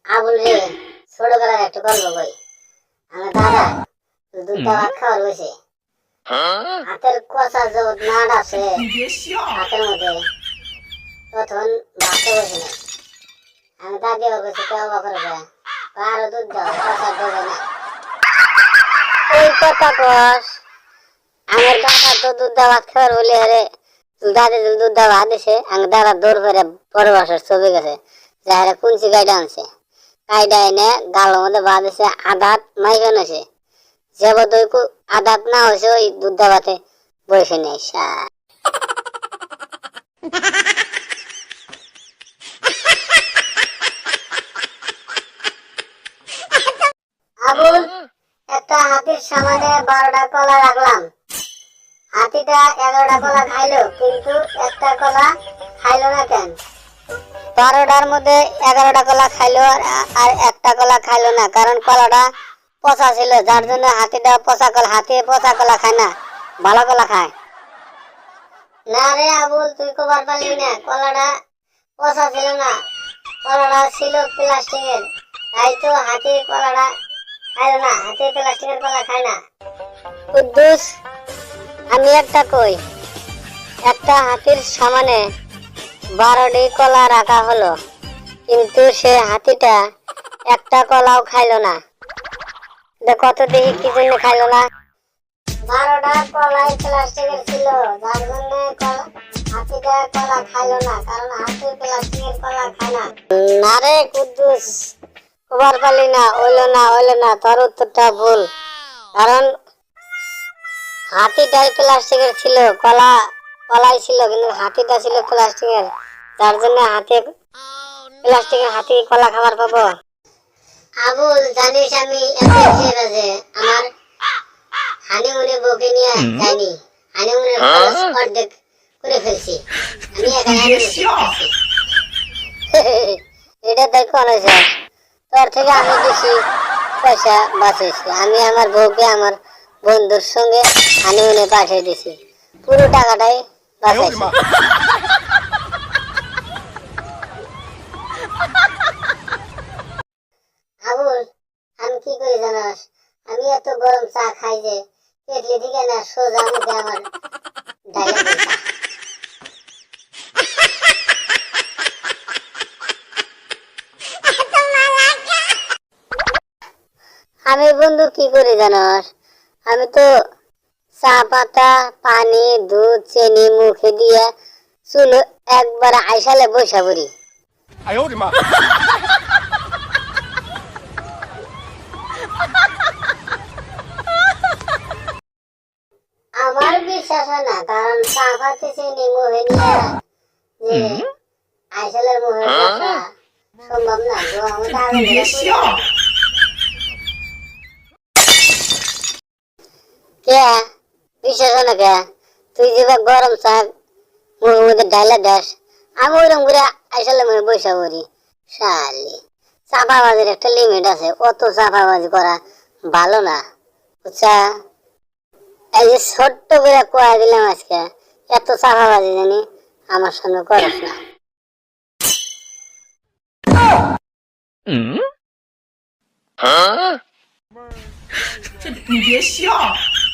আবুল রে ছোটবেলার একটা গল্প কই। আমার দাদা দুধ ভাত খাওয়ার বসে হাতের কষা যত নাট আছে হাতের মধ্যে তখন ভাতে বসে নাই। আমি দাদি ওর কাছে কেউ করবে আরো দুধ দাও কষা দেবে না। ওই কথা কস আমার দাদা তো দুধ ভাত খাওয়ার বলে আরে দাদি দুধ ভাত দিছে। আমি দাদা দৌড় করে বড় বাসার ছবি গেছে যাহারা কুঞ্চি গাইডা আনছে। কাইডা এনে গালের মধ্যে ভাত দিছে আদাত মাইখান হয়েছে যাবত ওই আদাত না হয়েছে ওই দুধ ভাতে বসে নেই। আবুল একটা হাতির সামনে 12টা কলা রাখলাম। হাতিটা 11টা কলা খাইলো কিন্তু একটা কলা খাইলো না কেন? 12টার মধ্যে 11টা কলা খাইলো আর একটা কলা খাইলো না কারণ কলাটা পচা ছিল, যার জন্য হাতিটা পচা কলা। হাতি পচা কলা খায় না, ভালো কলা খায় না। রে আবুল তুই কবার পারলি না, কলাটা পচা ছিল না, কলাটা ছিল প্লাস্টিকের, তাই তো হাতি কলাটা খাইলো না। হাতি প্লাস্টিকের কলা খায় না। কুদ্দুস আমি একটা কই, একটা হাতির সামনে 12টি কলা রাখা হলো কিন্তু সে হাতিটা একটা কলাও খাইলো না। কত দেখি কি জন্য খাইলো না? 12টা কলাই প্লাস্টিকের ছিল, যার জন্য হাতিটা কলা খাইলো না, কারণ হাতি প্লাস্টিকের কলা খায় না। না রে কুদ্দুস খবর পালি না, ওইলো না, তোর উত্তরটা ভুল। কারণ হাতিটাই প্লাস্টিকের ছিল, কলাই ছিল কিন্তু হাতিটা ছিল প্লাস্টিকের, যার জন্য প্লাস্টিকের হাতি কলা খাবার পাবো। আবুল জানিস আমি আমার হানিমুনে বউকে নিয়ে যাইনি, হানিমুনের খরচ অর্ধেক করে ফেলছি আমি। এটা দেখো হয়েছে তোর থেকে আমি বেশি পয়সা বাঁচেছি। আমি আমার বউকে আমার বন্ধুর সঙ্গে হানিমুনে পাঠিয়ে দিছি, পুরো টাকাটাই বাঁচাইছি। আবুল আমি কি করি জানাস, আমি এত গরম চা খাই যে কেটলি থেকে না সোজা মুখে আমার ডাইলে চা। আমি বন্ধু কি করি জানাস, আমি তো চা পাতা পানি দুধ চিনি মুখে দিয়ে চুলো একবার আইসালে বসা পড়ি। আমার বিশ্বাস হয় না, কারণ চা পাতি চিনি মুখে নিয়ে যে আইসালের মুখে বসা সম্ভব না। কে বিশ্বাস হয় না কে? তুই যেভাবে গরম চা মুখের মধ্যে ডাইলা দেস, আমি ওইরকম করে আইসালে মুখে বসা পড়ি। শালি চাপাবাজির একটা লিমিট আছে, অত চাপাবাজি করা ভালো না বুঝছা। এই যে ছোট্ট করে কোয়া দিলাম আজকে, এত চাপাবাজি জানি আমার সামনে করস না।你别笑。